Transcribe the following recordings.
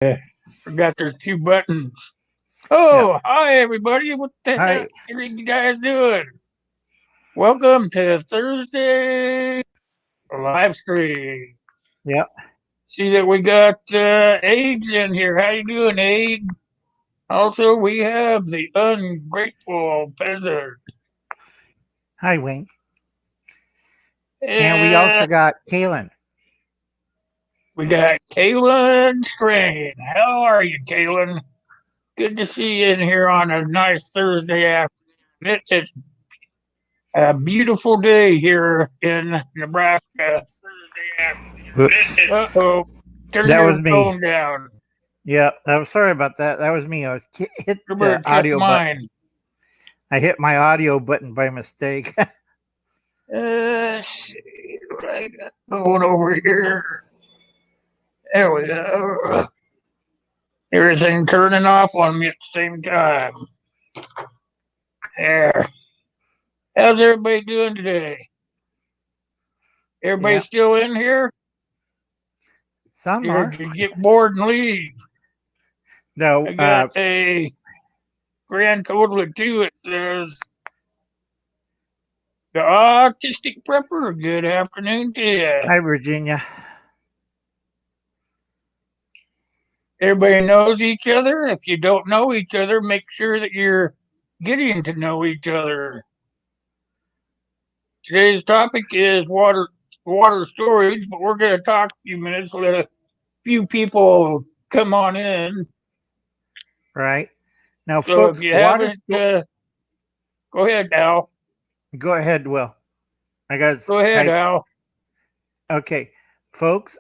Forgot there's two buttons. Yeah. Oh, hi everybody. What the heck Hi. are you guys doing? Welcome to Thursday live stream. Yeah. See that we got AIDS in here. How you doing, Aid? Also, we have the ungrateful peasant. Hi, Wayne. And we And also got Kaylin. we got Kaylin Strain. How are you, Kaylin? Good to see you in here on a nice Thursday afternoon. It is a beautiful day here in Nebraska. Whoops. Uh oh. Turn That was your me. phone down. Yeah. I'm sorry about that. That was me. I was hit You better the check audio button. mine. I hit my audio button by mistake. See what I got going over here. There we go. Everything turning off on me at the same time. There. How's everybody doing today? Everybody Yeah. still in here? Some Or are. did you get bored and leave? No. I got a grand total of two. It says the autistic prepper. Good afternoon to you. Hi, Virginia. Everybody knows each other. If you don't know each other, make sure that you're getting to know each other. Today's topic is water storage, but we're going to talk a few minutes. Let a few people come on in. Right. Now, So if folks, you haven't, go ahead, Al. go ahead, Will. I got to Go ahead, type. Al. Okay. Folks,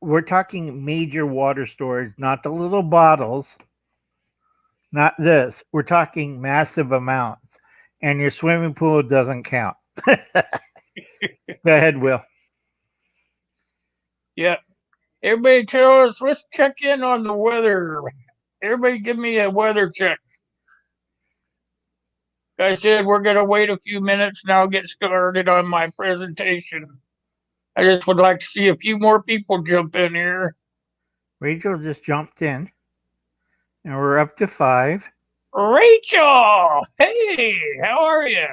we're talking major water storage, not the little bottles. Not this. We're talking massive amounts. And your swimming pool doesn't count. Go ahead, Will. Yeah. Everybody tell us, let's check in on the weather. Everybody give me a weather check. I said we're going to wait a few minutes and I'll get started on my presentation. I just would like to see a few more people jump in here. Rachel just jumped in, and we're up to 5. Rachel! Hey, how are you?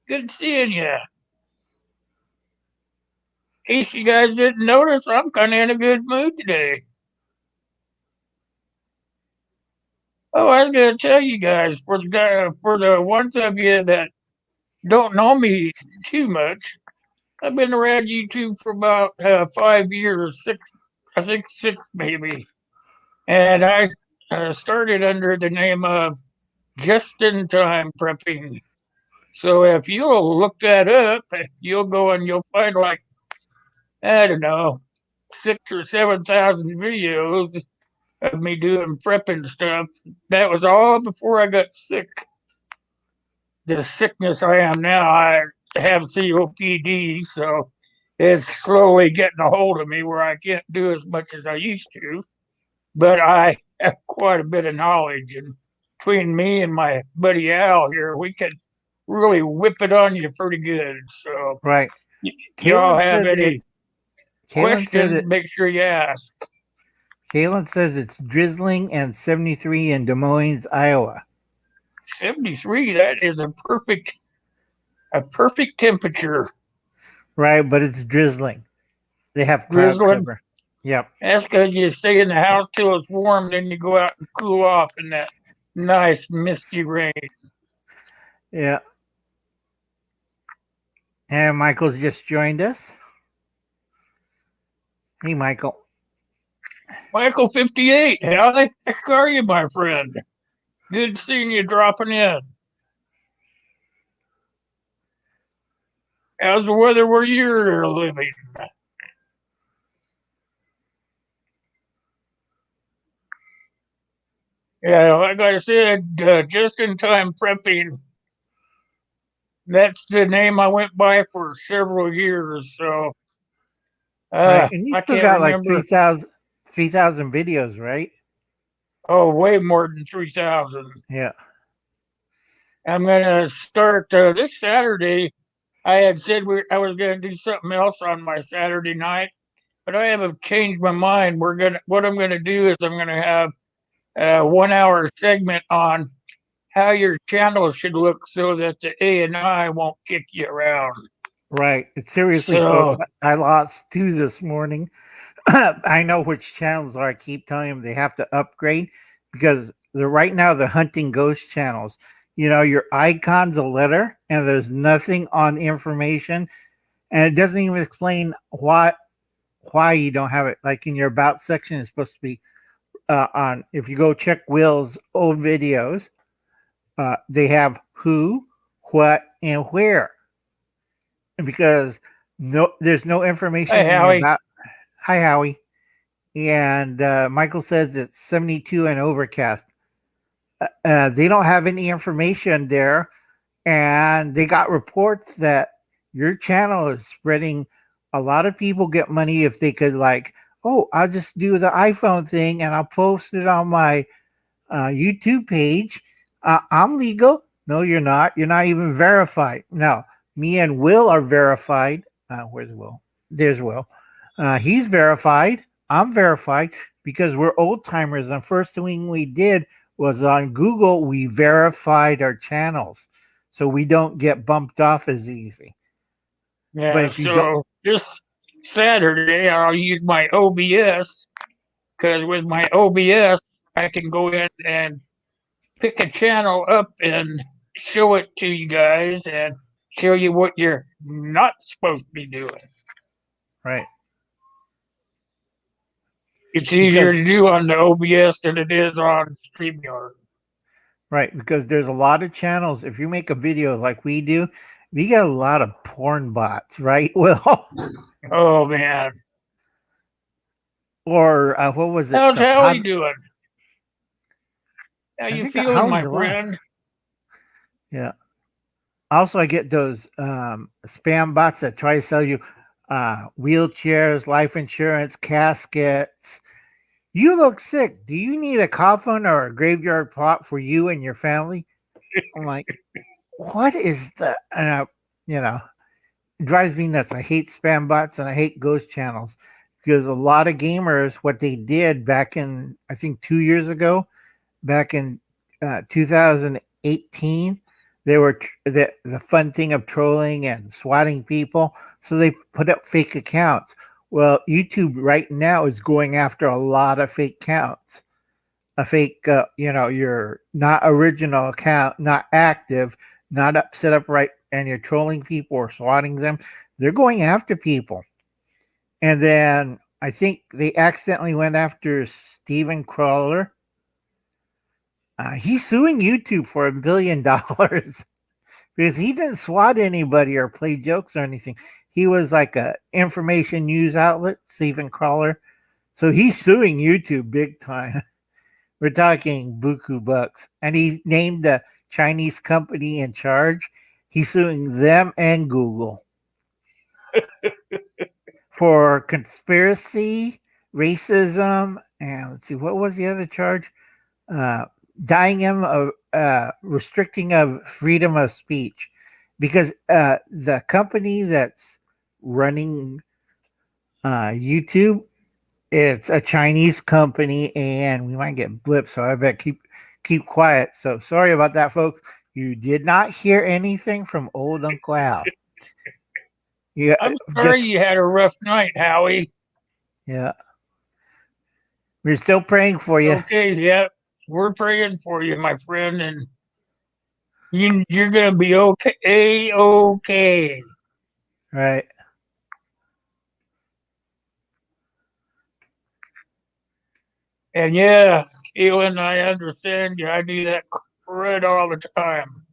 Good seeing you. In case you guys didn't notice, I'm kind of in a good mood today. Oh, I was going to tell you guys, for the ones of you that don't know me too much, I've been around YouTube for about 5 years, six, I think six maybe. And I started under the name of Just in Time Prepping. So if you'll look that up, you'll go and you'll find like, I don't know, 6 or 7 thousand videos of me doing prepping stuff. That was all before I got sick. The sickness I am now, I have COPD, so it's slowly getting a hold of me where I can't do as much as I used to. But I have quite a bit of knowledge, and between me and my buddy Al here, we can really whip it on you pretty good. So, Right. y'all Kaylin have said it. any Kaylin says questions? it. Make sure you ask. Kaylin says it's drizzling and 73 in Des Moines, Iowa. 73. That is a perfect temperature. Right, but it's drizzling. They have cloud Drizzling. cover. Yep. That's because you stay in the house till it's warm, then you go out and cool off in that nice misty rain. Yeah. And Michael's just joined us. Hey, Michael. Michael 58. How the heck are you, my friend? Good seeing you dropping in. How's the weather where you're living? Yeah, like I said, just in time prepping. That's the name I went by for several years. So Right. And you I still can't got like remember. 3,000 videos, right? Oh, way more than 3,000. Yeah. I'm gonna start this Saturday. I had said I was gonna do something else on my Saturday night. but I haven't changed my mind. What I'm gonna do is I'm gonna have a 1 hour segment on how your channel should look so that the AI won't kick you around. Right. Seriously, folks, So I lost 2 this morning. I know which channels are. I keep telling them they have to upgrade because they're right now they're hunting ghost channels. You know, your icon's a letter and there's nothing on information, and it doesn't even explain why you don't have it. Like in your about section, it's supposed to be on. If you go check Will's old videos, they have who, what, and where, because there's no information hey in the Howie, about. Hi, Howie. And Michael says it's 72 and overcast. They don't have any information there, and they got reports that your channel is spreading. A lot of people get money if they could, like, oh, I'll just do the iPhone thing and I'll post it on my YouTube page. I'm legal. No, you're not. You're not even verified. No, me and Will are verified. Where's Will? There's Will. He's verified. I'm verified because we're old timers. And first thing we did was on Google, we verified our channels so we don't get bumped off as easy. But yeah. if you don't, So this Saturday I'll use my OBS because with my OBS I can go in and pick a channel up and show it to you guys and show you what you're not supposed to be doing. right, It's because easier to do on the OBS than it is on StreamYard. right, because there's a lot of channels. If you make a video like we do, we get a lot of porn bots, right? Well, Oh man, or what was it? how's Some Howie doing? How I you think feeling, Howie's my alive. friend? Yeah. Also, I get those spam bots that try to sell you wheelchairs, life insurance, caskets. You look sick. Do you need a coffin or a graveyard plot for you and your family? I'm like, what is that? And it drives me nuts. I hate spam bots and I hate ghost channels because a lot of gamers, what they did back in, I think 2 years ago, back in 2018, they were the fun thing of trolling and swatting people. So they put up fake accounts. Well, YouTube right now is going after a lot of fake accounts. A fake, your not original account, not active, not up set up right, and you're trolling people or swatting them. They're going after people. And then I think they accidentally went after Steven Crawler. He's suing YouTube for $1 billion because he didn't swat anybody or play jokes or anything. He was like a information news outlet, Steven Crawler. So he's suing YouTube big time. We're talking buku bucks. And he named the Chinese company in charge. He's suing them and Google for conspiracy, racism, and let's see, what was the other charge? Dying him of restricting of freedom of speech, because the company that's running YouTube, it's a Chinese company, and we might get blipped. So I bet keep quiet. So sorry about that, folks. You did not hear anything from old Uncle Al. Yeah, I'm sorry you had a rough night, Howie. yeah. We're still praying for you. Okay, yeah, we're praying for you, my friend, and you're gonna be okay. A-okay. Right. And yeah, Keelan, I understand you. I do that crud all the time.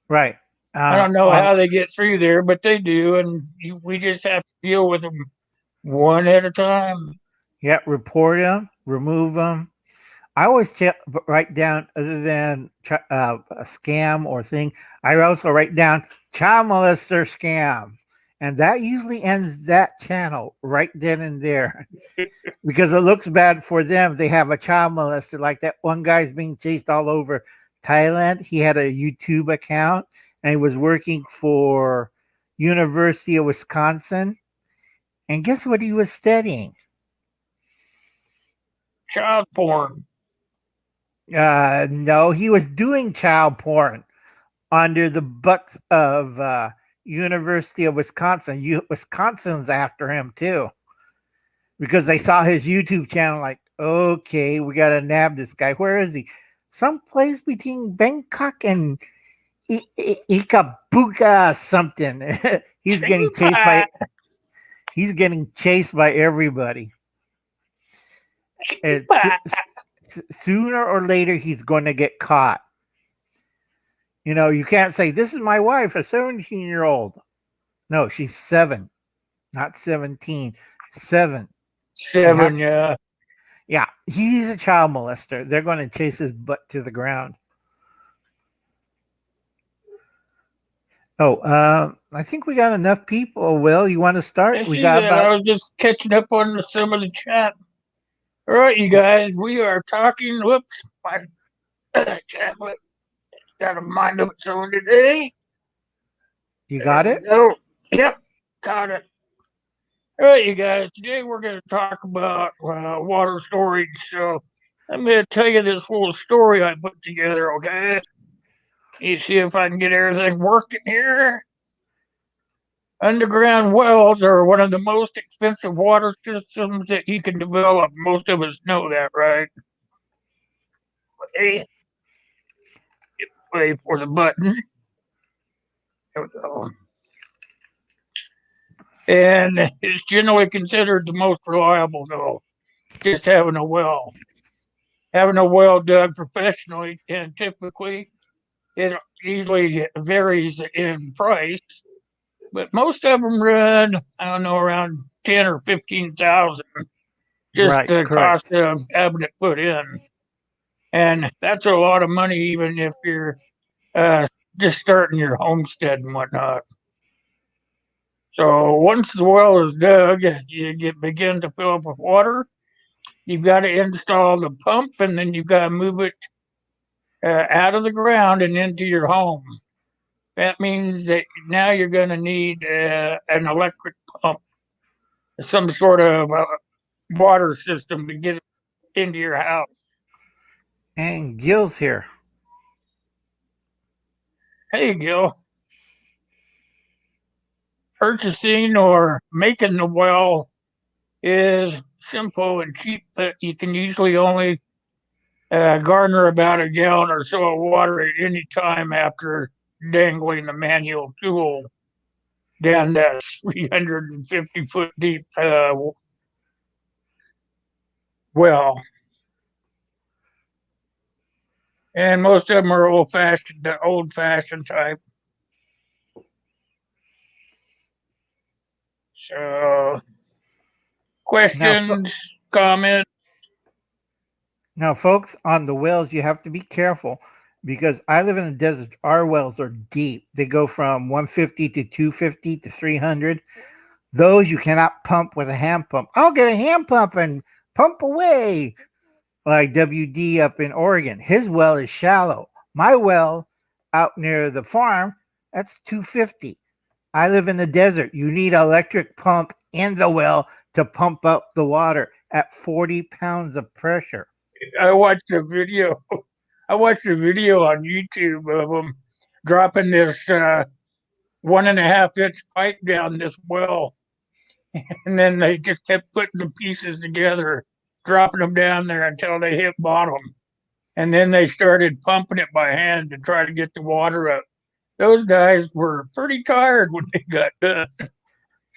Right. I don't know how they get through there, but they do, and we just have to deal with them one at a time. Yeah, report them, remove them. I always write down, other than a scam or thing, I also write down child molester scam. And that usually ends that channel right then and there because it looks bad for them. They have a child molester, like that one guy's being chased all over Thailand. He had a YouTube account and he was working for University of Wisconsin. And guess what he was studying? child porn. No, he was doing child porn under the bucks of University of Wisconsin. Wisconsin's after him too because they saw his YouTube channel. Like, okay, we gotta nab this guy. Where is he? Someplace between Bangkok and Ikabuga something. He's getting chased by. He's getting chased by everybody. And sooner or later, he's going to get caught. You know, you can't say, this is my wife, a 17-year-old. No, she's 7, not 17. 7. 7, yeah. Yeah, he's a child molester. They're going to chase his butt to the ground. Oh, I think we got enough people. Will, you want to start? I was just catching up on some of the chat. All right, you guys, we are talking. Whoops, my tablet got a mind of its own today. You got it? Oh, yep, got it. All right, you guys, today we're going to talk about water storage. So I'm going to tell you this little story I put together, okay? You see if I can get everything working here. Underground wells are one of the most expensive water systems that you can develop. Most of us know that, right? Okay. Wait for the button. There we go. And it's generally considered the most reliable, though, just having a well. Having a well dug professionally, and typically it usually varies in price, but most of them run, I don't know, around 10 or 15,000, just Right, the correct. cost of having it put in. And that's a lot of money, even if you're just starting your homestead and whatnot. So once the well is dug, you begin to fill up with water. You've got to install the pump, and then you've got to move it out of the ground and into your home. That means that now you're going to need an electric pump, some sort of water system to get it into your house. And Gil's here. Hey, Gil. Purchasing or making the well is simple and cheap, but you can usually only garner about a gallon or so of water at any time after dangling the manual tool down that 350-foot deep well. And most of them are the old-fashioned type. So, questions, comments? Now, folks, on the wells, you have to be careful because I live in the desert. Our wells are deep. They go from 150 to 250 to 300. Those you cannot pump with a hand pump. I'll get a hand pump and pump away like WD up in Oregon. His well is shallow. My well out near the farm, that's 250. I live in the desert. You need an electric pump in the well to pump up the water at 40 pounds of pressure. I watched a video. on YouTube of them dropping this 1.5-inch pipe down this well, and then they just kept putting the pieces together, dropping them down there until they hit bottom, and then they started pumping it by hand to try to get the water up. Those guys were pretty tired when they got done.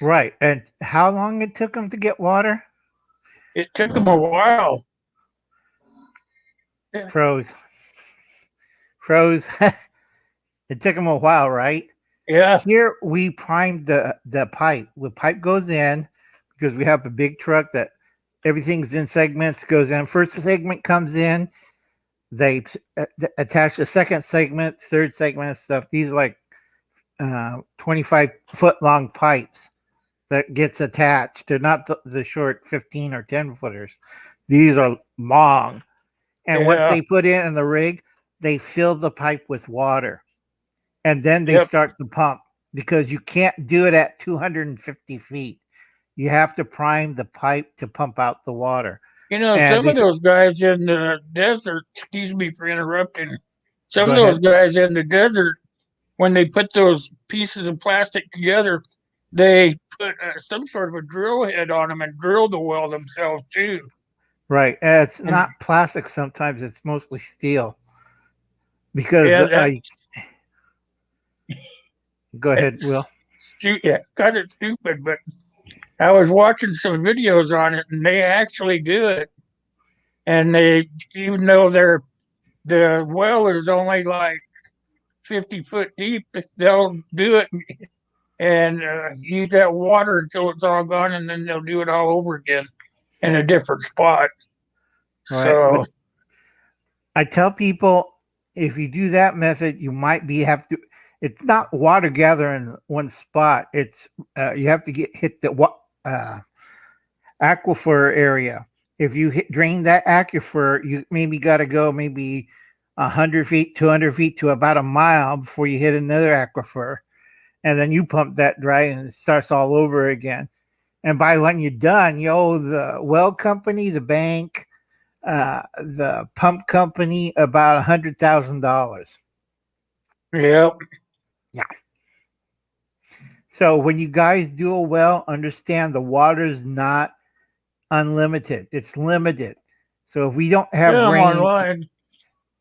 Right. And how long it took them to get water? It took them a while. Froze. It took them a while, right? Yeah. Here we primed the pipe. The pipe goes in because we have a big truck that everything's in segments, goes in. First segment comes in. They attach the second segment, third segment stuff. These are like 25-foot long pipes that gets attached. They're not the short 15 or 10 footers. These are long. And once they put in the rig, they fill the pipe with water. And then they start the pump because you can't do it at 250 feet. You have to prime the pipe to pump out the water. And Some they of those guys in the desert, excuse me for interrupting, some go of those ahead. guys in the desert, when they put those pieces of plastic together, they put some sort of a drill head on them and drill the well themselves too. Right. It's And not plastic sometimes, it's mostly steel. Because yeah, that go ahead, Will. yeah, kind of stupid, but I was watching some videos on it, and they actually do it. And they, even though the well is only like 50 foot deep, they'll do it and use that water until it's all gone, and then they'll do it all over again in a different spot. Right. But So I tell people if you do that method, you might be have to. It's not water gather in one spot. It's you have to hit the aquifer area. If you drain that aquifer, you maybe got to go maybe 100 feet, 200 feet to about a mile before you hit another aquifer, and then you pump that dry and it starts all over again. And by when you're done, you owe the well company, the bank, the pump company about $100,000. yeah, Yeah. So when you guys do a well, understand the water's not unlimited; it's limited. So if we don't have yeah, I'm rain, online.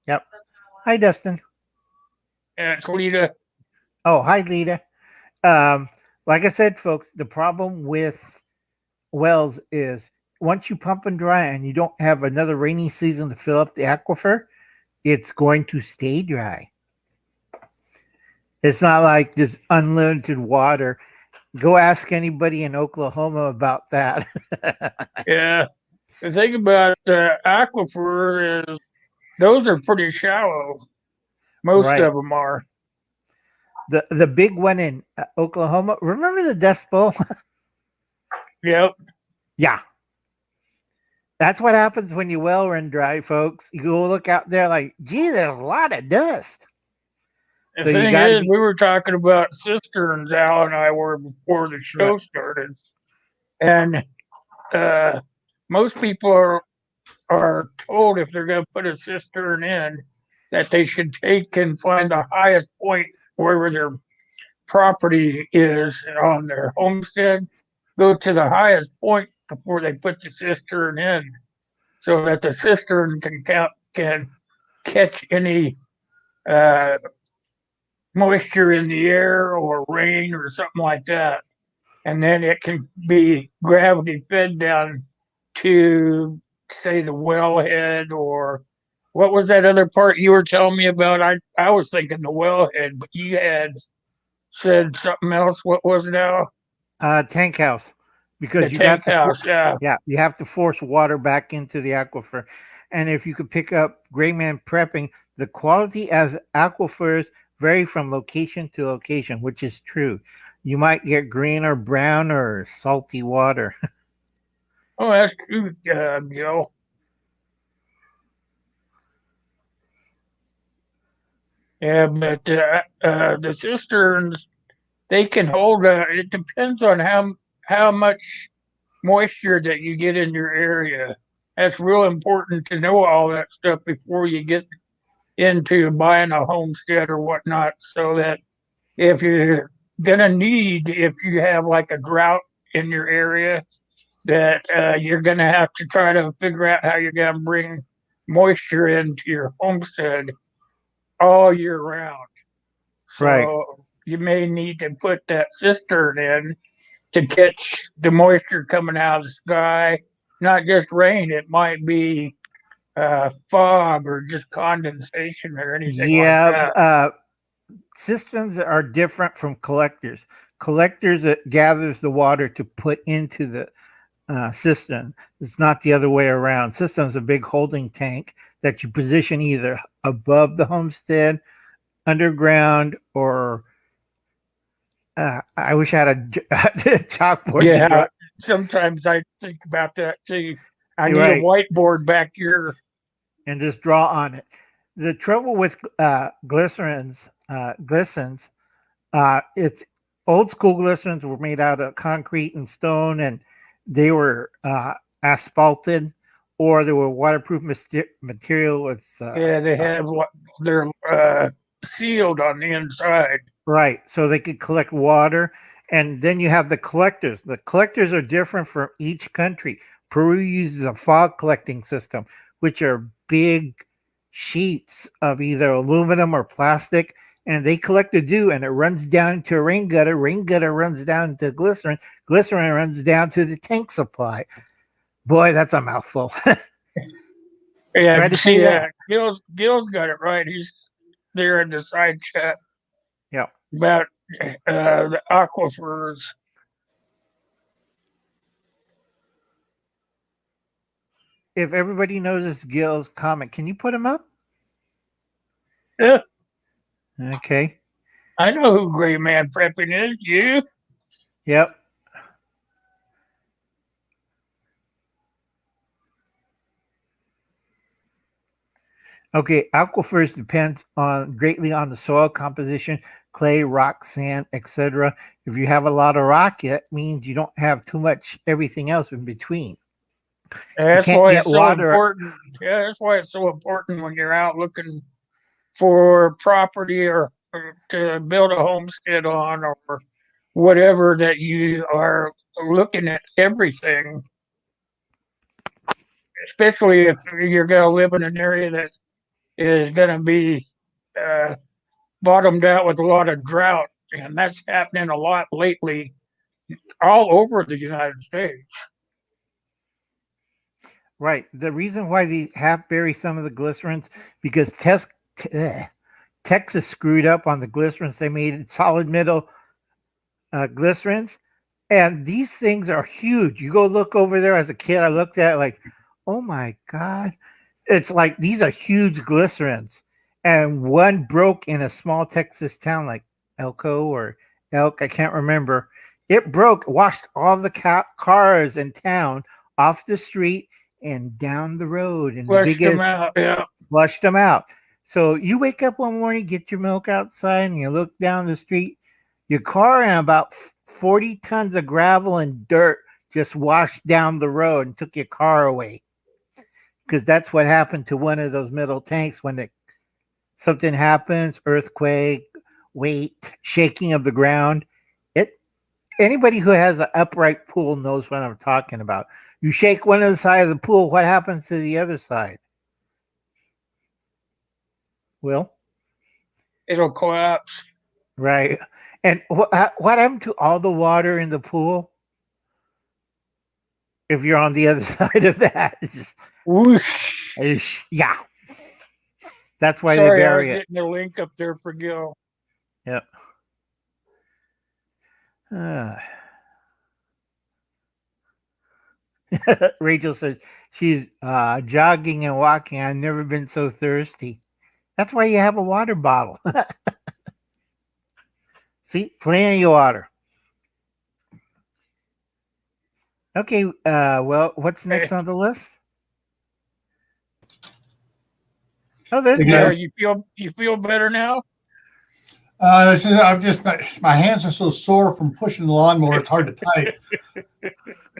yep. Hi, Dustin. And Lita, Oh, hi, Lita. Um, like I said, folks, the problem with wells is once you pump and dry and you don't have another rainy season to fill up the aquifer, it's going to stay dry. It's not like there's unlimited water. Go ask anybody in Oklahoma about that. yeah. The thing about the aquifer is those are pretty shallow. Most Right. of them are. The big one in Oklahoma. Remember the Dust Bowl? Yep. Yeah. That's what happens when you well run dry, folks. You go look out there like, gee, there's a lot of dust. The So you thing got to is, be we were talking about cisterns, Al and I were before the right. show started, and uh, most people are told if they're going to put a cistern in that they should take and find the highest point wherever their property is on their homestead. Go to the highest point before they put the cistern in, so that the cistern can catch any uh, moisture in the air or rain or something like that. And then it can be gravity fed down to, say, the wellhead, or what was that other part you were telling me about? I was thinking the wellhead, but you had said something else. What was it now? Tank house The because you got tank to house. Yeah. yeah, you have to force water back into the aquifer. And if you could pick up Gray Man Prepping, the quality of aquifers vary from location to location, which is true. You might get green or brown or salty water. Oh, that's true, Joe. Yeah, but the cisterns, they can hold. It depends on how much moisture that you get in your area. That's real important to know all that stuff before you get into buying a homestead or whatnot, so that if you're gonna need, if you have like a drought in your area, that you're gonna have to try to figure out how you're gonna bring moisture into your homestead all year round. Right. So you may need to put that cistern in to catch the moisture coming out of the sky. Not just rain, it might be fog or just condensation or anything like Yeah. that. Cisterns are different from collectors. Collectors that gathers the water to put into the cistern. It's not the other way around. Cistern's a big holding tank that you position either above the homestead, underground, or I wish I had a chalkboard to draw. Yeah, sometimes I think about that too. I You're need a right, whiteboard back here. and just draw on it. The trouble with glistens, it's old school glistens were made out of concrete and stone, and they were asphalted or they were waterproof material with Yeah, they have what they're sealed on the inside. right, so they could collect water. And then you have the collectors. The collectors are different for each country. Peru uses a fog collecting system, which are big sheets of either aluminum or plastic, and they collect the dew, and it runs down to a rain gutter. Rain gutter runs down to glycerin. Glycerin runs down to the tank supply. Boy, that's a mouthful. Yeah, Try to say see, that. Gil's got it right. He's there in the side chat Yeah. about the aquifers. If everybody knows Gil's comment, can you put him up? Yeah, Okay. I know who Gray Man Prepping is. You? Yep. Okay, aquifers depend on greatly on the soil composition, clay, rock, sand, etc. If you have a lot of rock, it means you don't have too much everything else in between. That's can't why get it's so water. important. Yeah, that's why it's so important when you're out looking for property or to build a homestead on or whatever that you are looking at everything, especially if you're going to live in an area that is going to be uh, bottomed out with a lot of drought. And that's happening a lot lately all over the United States. Right. The reason why they have buried some of the glycerins because Texas screwed up on the glycerins. They made solid metal glycerins, and these things are huge. You go look over there. As a kid, I looked at it like, oh my god, it's like these are huge glycerins, and one broke in a small Texas town like Elko or Elk. I can't remember. It broke, washed all the cars in town off the street and down the road, and Flushed them out, yeah. Flushed them out. So you wake up one morning, get your milk outside, and you look down the street, your car and about 40 tons of gravel and dirt just washed down the road and took your car away. Because that's what happened to one of those metal tanks when something happens, earthquake, weight, shaking of the ground. Anybody who has an upright pool knows what I'm talking about. You shake one of the side of the pool, what happens to the other side? Will? It'll collapse. Right. And what happened to all the water in the pool? If you're on the other side of that. Yeah. That's why Sorry, they bury I was it. getting the link up there for Gil. Yep. Rachel says she's jogging and walking. I've never been so thirsty. That's why you have a water bottle. See, plenty of water. Okay, well, what's next on the list? Oh, there's Gil. You feel better now? I'm just my hands are so sore from pushing the lawnmower. It's hard to type.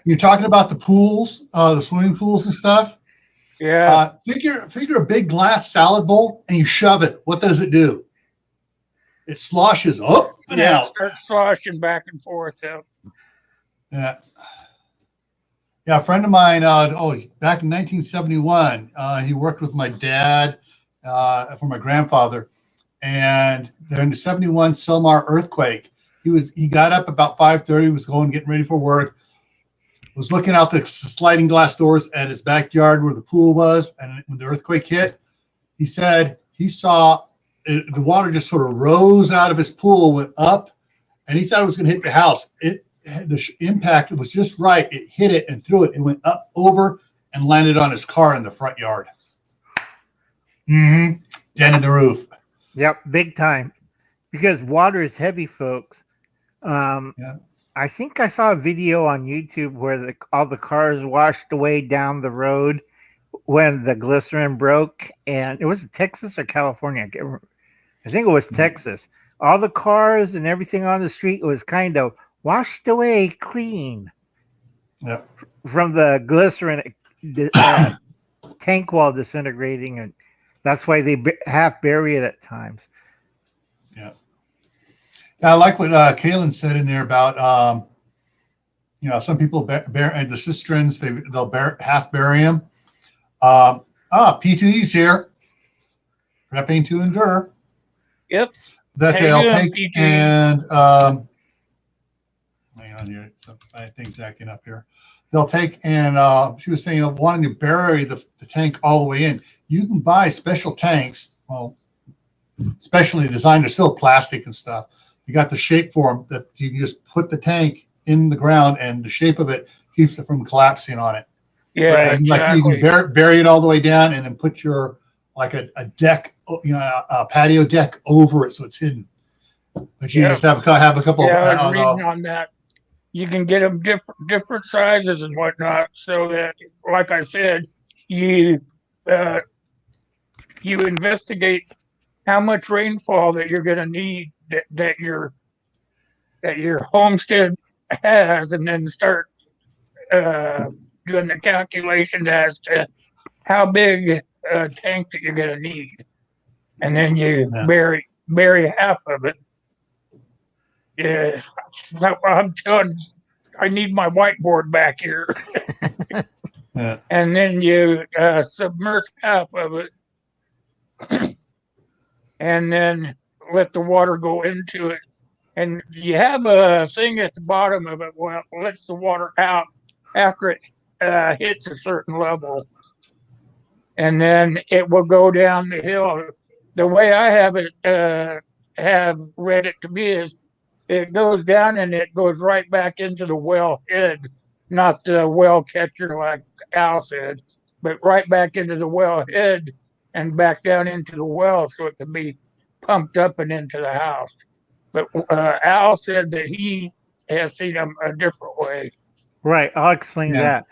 You're talking about the pools, the swimming pools and stuff. Yeah. Figure a big glass salad bowl and you shove it. What does it do? It sloshes up and out. It starts sloshing back and forth. Yeah. Yeah, a friend of mine. Back in 1971, he worked with my dad for my grandfather. And during the 71 Selmar earthquake, he got up about 5:30, was getting ready for work, was looking out the sliding glass doors at his backyard where the pool was. And when the earthquake hit, he said he saw the water just sort of rose out of his pool, went up, and he thought it was going to hit the house. The impact was just right. It hit it and threw it. It went up over and landed on his car in the front yard. Dented the roof. Yep, big time. Because water is heavy, folks. I think I saw a video on YouTube where all the cars washed away down the road when the glycerin broke. And it was Texas or California. I can't remember. I think it was Texas. All the cars and everything on the street was kind of washed away clean. Yep. From the glycerin tank wall disintegrating, and that's why they half bury it at times. Yeah. I like what Kaylin said in there about, some people bear the cisterns, they'll half bury them. P2E's here. Prepping to endure. Yep. That How they'll you doing, take P2E? and hang on here. I think acting up here. They'll take and she was saying wanting to bury the tank all the way in. You can buy special tanks, well, specially designed. They're still plastic and stuff. You got the shape for them that you can just put the tank in the ground, and the shape of it keeps it from collapsing on it. Yeah, Right? exactly. Like you can bury it all the way down, and then put your like a deck, a patio deck over it so it's hidden. But you just have a couple. Yeah, I was reading on that. You can get them different sizes and whatnot, so that, like I said, you investigate how much rainfall that you're going to need that your homestead has, and then start doing the calculation as to how big a tank that you're going to need, and then you bury half of it. Yeah, I'm telling you, I need my whiteboard back here. Yeah. And then you submerge half of it, and then let the water go into it. And you have a thing at the bottom of it where it lets the water out after it hits a certain level. And then it will go down the hill. The way I have read it to be is it goes down and it goes right back into the well head, not the well catcher like Al said, but right back into the well head and back down into the well so it can be pumped up and into the house. But Al said that he has seen them a different way. Right. I'll explain that.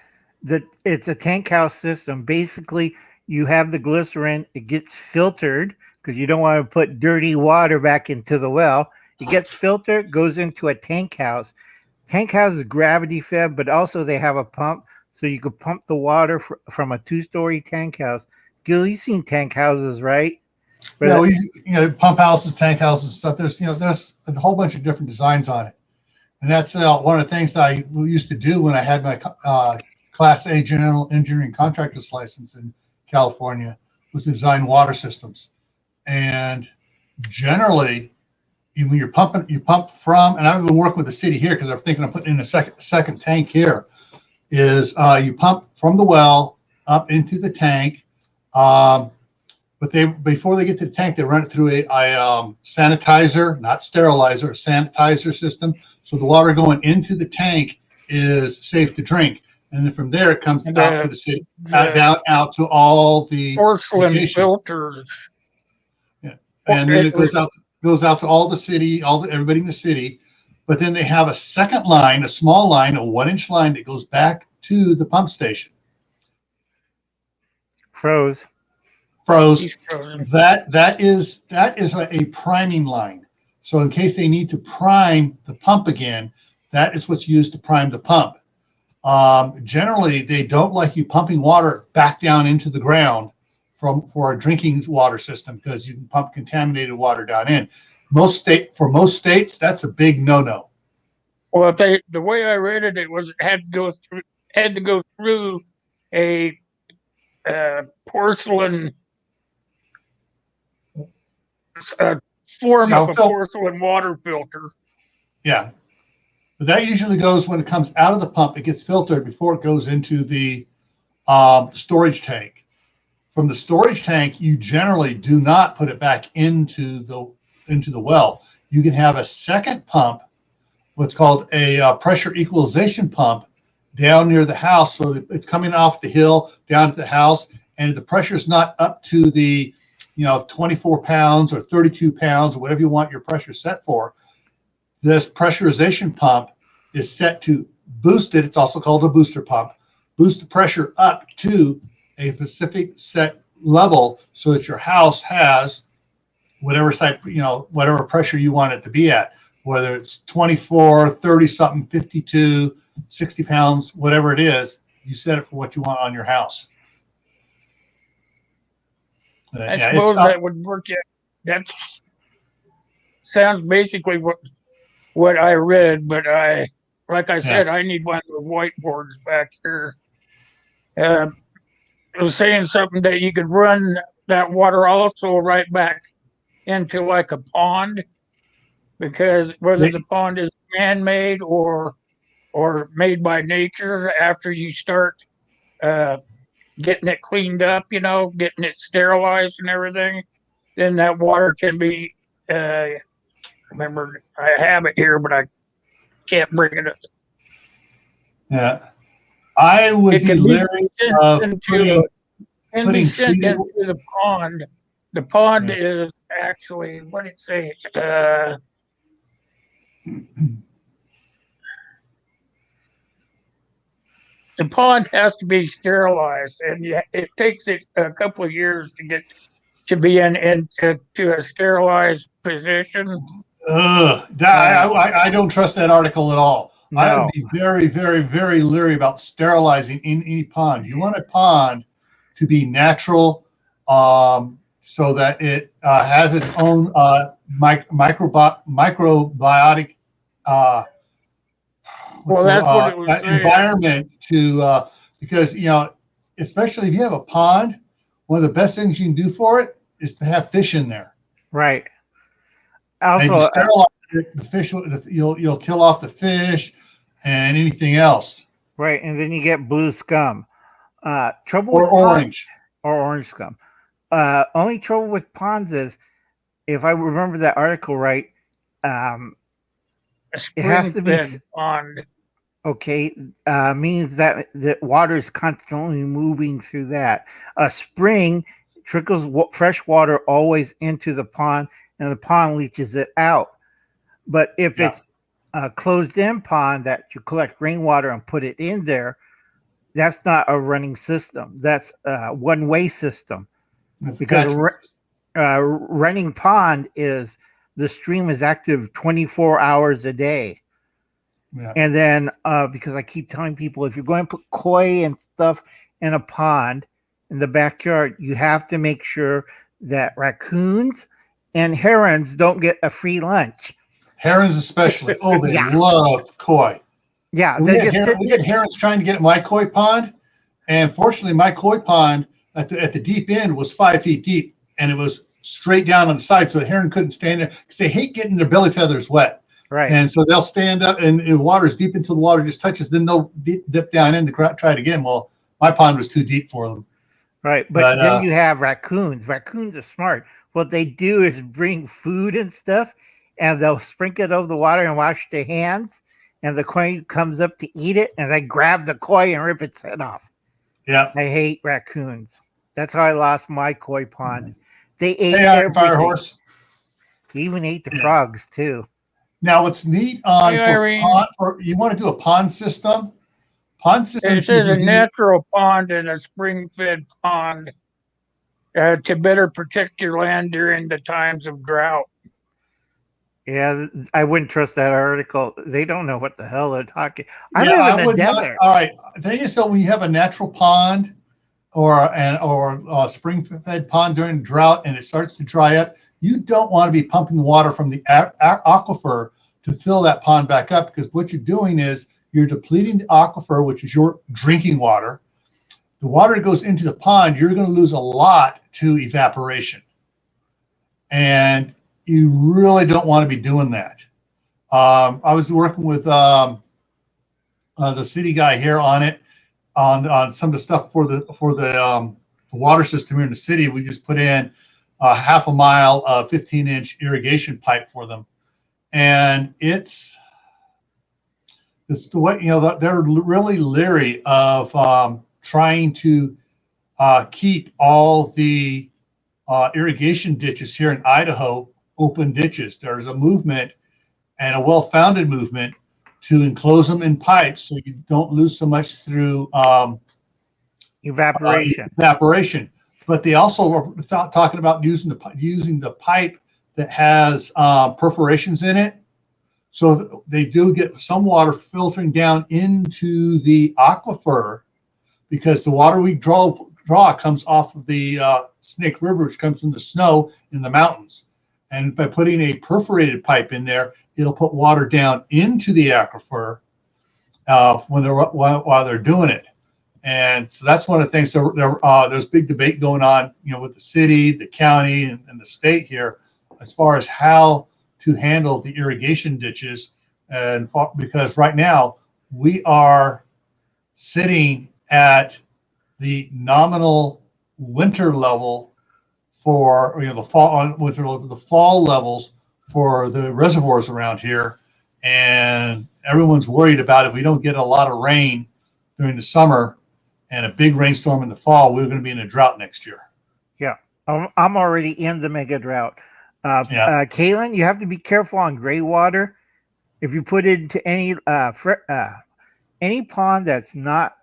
It's a tank house system. Basically, you have the glycerin. It gets filtered because you don't want to put dirty water back into the well. It gets filtered, goes into a tank house. Tank house is gravity fed, but also they have a pump, so you could pump the water from a 2-story tank house. Gil, you've seen tank houses, right? Yeah, pump houses, tank houses, stuff. There's a whole bunch of different designs on it, and that's one of the things that I used to do when I had my Class A General Engineering Contractor's license in California, was design water systems. And generally, when you pump from, and I've been working with the city here because I'm thinking of putting in a second tank here, is you pump from the well up into the tank. But before they get to the tank, they run it through a sanitizer, not sterilizer, a sanitizer system. So the water going into the tank is safe to drink. And then from there, it comes out to the city, down out to all the porcelain filters. Yeah. And then it goes out to all the city, everybody in the city. But then they have a second line, a small line, a 1-inch line that goes back to the pump station. Froze. That is a priming line. So in case they need to prime the pump again, that is what's used to prime the pump. Generally, they don't like you pumping water back down into the ground for a drinking water system because you can pump contaminated water down in. For most states, that's a big no-no. Well, the way I read it, it had to go through a porcelain form of a porcelain water filter. Yeah. But that usually goes when it comes out of the pump. It gets filtered before it goes into the storage tank. From the storage tank, you generally do not put it back into the well. You can have a second pump, what's called a pressure equalization pump, down near the house, so that it's coming off the hill down to the house, and the pressure is not up to the 24 pounds or 32 pounds or whatever you want your pressure set for. This pressurization pump is set to boost it. It's also called a booster pump. Boost the pressure up to a specific set level so that your house has whatever type, whatever pressure you want it to be at, whether it's 24, 30 something, 52, 60 pounds, whatever it is, you set it for what you want on your house. But, I yeah, suppose that would work. That sounds basically what I read, but like I said, I need one of those whiteboards back here. It was saying something that you could run that water also right back into like a pond, because whether the pond is man-made or made by nature, after you start getting it cleaned up, getting it sterilized and everything, then that water can be. Remember, I have it here, but I can't bring it up. Yeah, I would be leery of putting sent into the pond. The pond is actually, what did it say? The pond has to be sterilized, and it takes it a couple of years to get to be into a sterilized position. I don't trust that article at all. No. I would be very, very, very leery about sterilizing in any pond. You want a pond to be natural, so that it has its own microbiotic that's what it was environment to because especially if you have a pond, one of the best things you can do for it is to have fish in there. Right. Also, and if you sterilize it, the fish you'll kill off the fish and anything else. Right, and then you get blue scum. Trouble or with orange or orange scum. Only trouble with ponds is, if I remember that article right, it has to be pond. Okay, means that the water is constantly moving through that. A spring trickles fresh water always into the pond, and the pond leaches it out. But if it's a closed-in pond that you collect rainwater and put it in there, that's not a running system. That's a one-way system. Because running pond is the stream is active 24 hours a day. Yeah. And then because I keep telling people, if you're going to put koi and stuff in a pond in the backyard, you have to make sure that raccoons and herons don't get a free lunch. Herons especially. Oh, they love koi. Yeah. We had herons trying to get my koi pond. And fortunately, my koi pond at the deep end was 5 feet deep. And it was straight down on the side. So the heron couldn't stand there because they hate getting their belly feathers wet. Right. And so they'll stand up and the water's deep until the water just touches. Then they'll dip down in to try it again. Well, my pond was too deep for them. Right. But then you have raccoons. Raccoons are smart. What they do is bring food and stuff, and they'll sprinkle it over the water and wash their hands. And the koi comes up to eat it, and they grab the koi and rip its head off. Yeah. I hate raccoons. That's how I lost my koi pond. They ate everything. Fire horse. They even ate the frogs, too. Now, what's neat for you want to do a pond system? Pond system. It says a natural pond and a spring-fed pond to better protect your land during the times of drought. Yeah, I wouldn't trust that article. They don't know what the hell they're talking. I live in the desert. All right. The thing is, so when you have a natural pond or a spring-fed pond during drought and it starts to dry up, you don't want to be pumping the water from the aquifer to fill that pond back up, because what you're doing is you're depleting the aquifer, which is your drinking water. The water that goes into the pond, you're going to lose a lot to evaporation. And you really don't want to be doing that. I was working with the city guy here on it, on some of the stuff for the water system here in the city. We just put in half a mile of 15-inch irrigation pipe for them, and it's the way they're really leery of trying to keep all the irrigation ditches here in Idaho open ditches. There's a movement, and a well-founded movement, to enclose them in pipes so you don't lose so much through evaporation. But they also were talking about using the pipe that has perforations in it, so they do get some water filtering down into the aquifer, because the water we draw draw comes off of the Snake River, which comes from the snow in the mountains. And by putting a perforated pipe in there, it'll put water down into the aquifer while they're doing it. And so that's one of the things. So there's big debate going on, with the city, the county, and the state here, as far as how to handle the irrigation ditches. And because right now we are sitting at the nominal winter level for the fall levels for the reservoirs around here, and everyone's worried about if we don't get a lot of rain during the summer and a big rainstorm in the fall, we're going to be in a drought next year. Yeah, I'm already in the mega drought. Kaylin, you have to be careful on gray water. If you put it into any pond that's not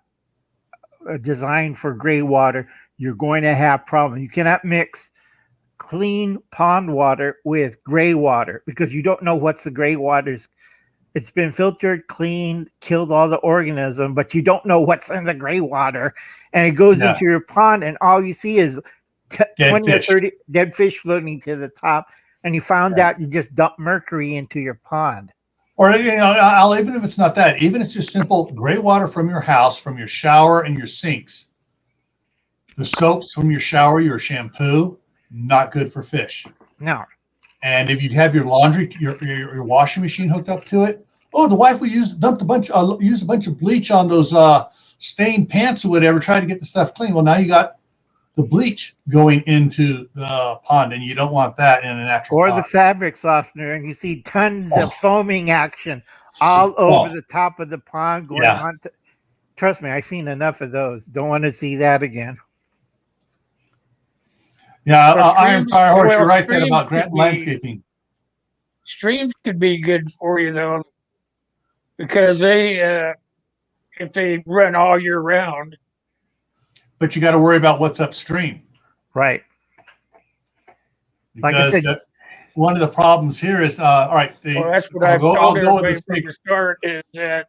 designed for gray water, you're going to have problems. You cannot mix clean pond water with gray water because you don't know what's the gray water. It's been filtered, cleaned, killed all the organisms, but you don't know what's in the gray water. And it goes into your pond, and all you see is 20 or 30 dead fish floating to the top. And you found out you just dumped mercury into your pond. Or, even if it's not that, even if it's just simple gray water from your house, from your shower and your sinks, the soaps from your shower, your shampoo, not good for fish. No. And if you have your laundry, your washing machine hooked up to it, the wife will use a bunch of bleach on those stained pants or whatever, trying to get the stuff clean. Well, now you got the bleach going into the pond, and you don't want that in an actual pond. The fabric softener, and you see tons of foaming action all over the top of the pond going on. Trust me, I've seen enough of those. Don't want to see that again. Yeah, Iron Fire Horse, you're right there about landscaping. Streams could be good for you, though, because if they run all year round. But you got to worry about what's upstream. Right. Because like I said, one of the problems here is, all right. That's what I've told everybody from the start is that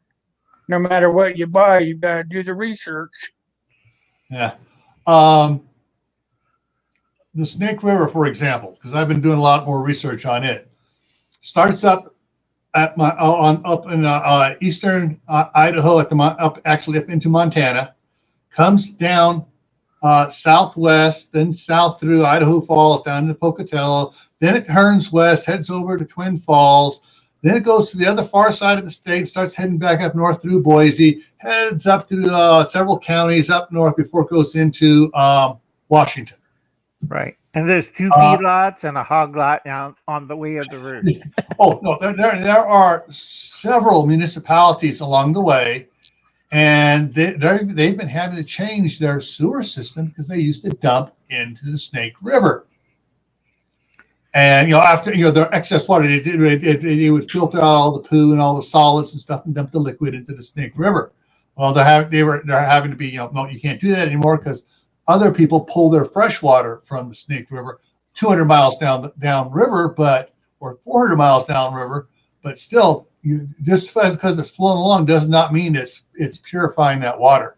no matter what you buy, you've got to do the research. Yeah. The Snake River, for example, because I've been doing a lot more research on it, starts up at up in eastern Idaho up into Montana, comes down southwest, then south through Idaho Falls down to Pocatello, then it turns west, heads over to Twin Falls, then it goes to the other far side of the state, starts heading back up north through Boise, heads up through several counties up north before it goes into Washington. Right. And there's 2 feedlots and a hog lot now on the way of the route. No, there are several municipalities along the way, and they've been having to change their sewer system because they used to dump into the Snake River. And after their excess water, they would filter out all the poo and all the solids and stuff and dump the liquid into the Snake River. Well, they're having to be no, you can't do that anymore because other people pull their fresh water from the Snake River 200 miles down river, or 400 miles down river, but still, just because it's flowing along does not mean it's purifying that water.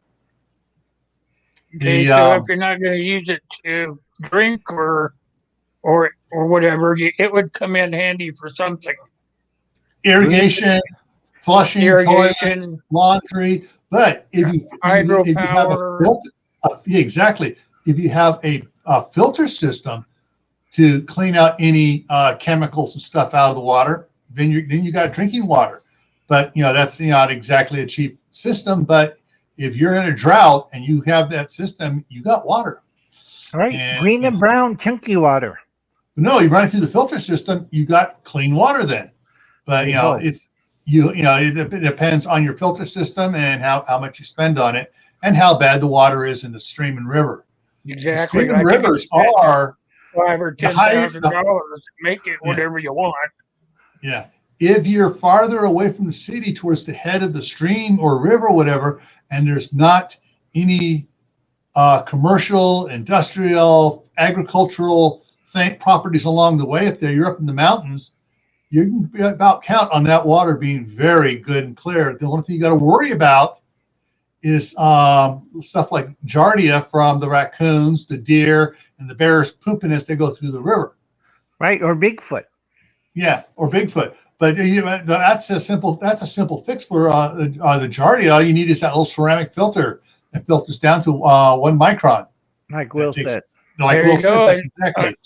Okay, so if you're not going to use it to drink or whatever, it would come in handy for something. Irrigation, flushing, toilets, laundry. But if you have a filter, exactly. If you have a filter system to clean out any chemicals and stuff out of the water, then you got drinking water. But that's not exactly a cheap system. But if you're in a drought and you have that system, you got water. All right, green and brown chunky water. No, you run it through the filter system, you got clean water then. But it depends on your filter system and how much you spend on it, and how bad the water is in the stream and river. Exactly. The stream and rivers are $5,000 or $10,000 to make it whatever you want. Yeah. If you're farther away from the city towards the head of the stream or river or whatever, and there's not any commercial, industrial, agricultural properties along the way up there, you're up in the mountains, you can about count on that water being very good and clear. The only thing you got to worry about is stuff like giardia from the raccoons, the deer, and the bears pooping as they go through the river. Right, or Bigfoot. Yeah, or Bigfoot. But that's a simple fix for the giardia. All you need is that little ceramic filter that filters down to 1 micron. Like Will said. Like There Will you go. said, exactly.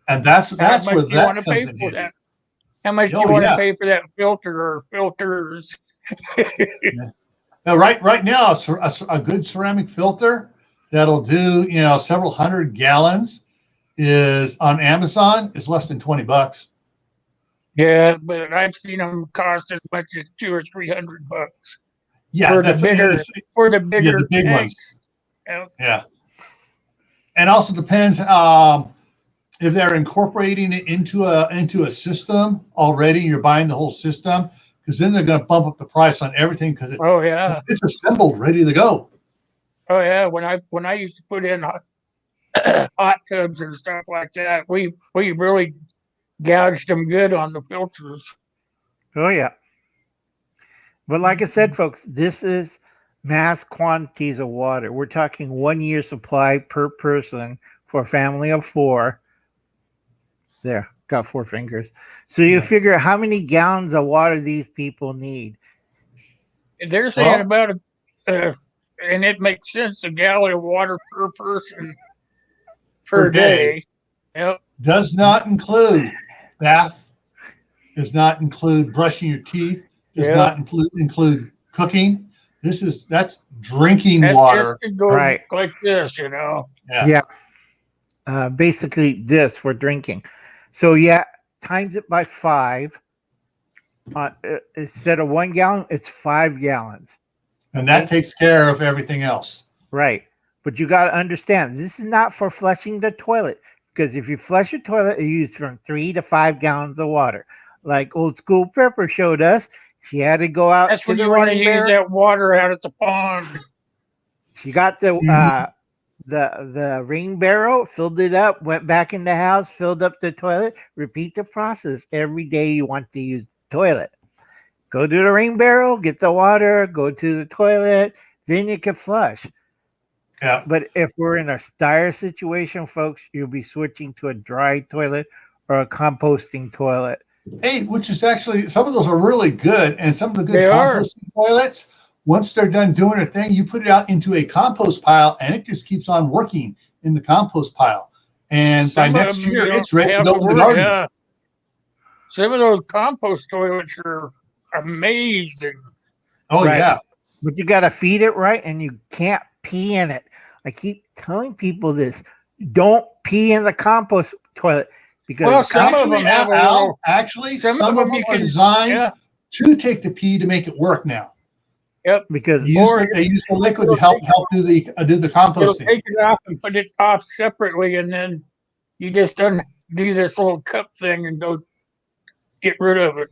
And that's How much where do you that want to comes pay in for handy. that? How much do you Oh, want yeah. to pay for that filter or filters? Now, right now, a good ceramic filter that'll do several hundred gallons is on Amazon is less than $20. Yeah, but I've seen them cost as much as $200 or $300 Yeah, for the that's bigger the big tanks. ones. Yeah. Yeah, and also depends if they're incorporating it into a system already. You're buying the whole system, because then they're going to bump up the price on everything because Oh yeah. it's assembled, ready to go. Oh yeah. When I used to put in hot tubs and stuff like that, we really gouged them good on the filters. Oh, yeah. But like I said, folks, this is mass quantities of water. We're talking 1 year supply per person for a family of 4. There, got 4 fingers. So you figure how many gallons of water these people need. They're saying about and it makes sense, a gallon of water per person per day. Yep. Does not include bath. Does not include brushing your teeth. Does not include cooking. That's drinking water. Just to go Right. like this, Yeah. Basically this for drinking. So times it by 5. Instead of 1 gallon, it's 5 gallons. And that takes care of everything else. Right. But you got to understand, this is not for flushing the toilet. Because if you flush a toilet, you use from 3 to 5 gallons of water. Like old school Prepper showed us, she had to go out. That's to when the you want to rain use barrel. that water out at the pond. She got the rain barrel, filled it up, went back in the house, filled up the toilet. Repeat the process every day you want to use the toilet. Go to the rain barrel, get the water, go to the toilet, then you can flush. Yeah. But if we're in a dire situation, folks, you'll be switching to a dry toilet or a composting toilet. Hey, which is actually, some of those are really good. And some of the good They are. composting toilets, once they're done doing their thing, you put it out into a compost pile and it just keeps on working in the compost pile. And by Some of next them year, you it's don't ready to have go to in the worry, garden. yeah. Some of those compost toilets are amazing. Oh, Right. yeah. But you got to feed it right, and you can't pee in it. I keep telling people this. Don't pee in the compost toilet. Because Well, some of them have a little. Actually, Some some of of them you them are can- designed Yeah. to take the pee to make it work now. Yep. because They use the liquid to help do the You'll composting. take it off and put it off separately, and then you just do this little cup thing and go get rid of it.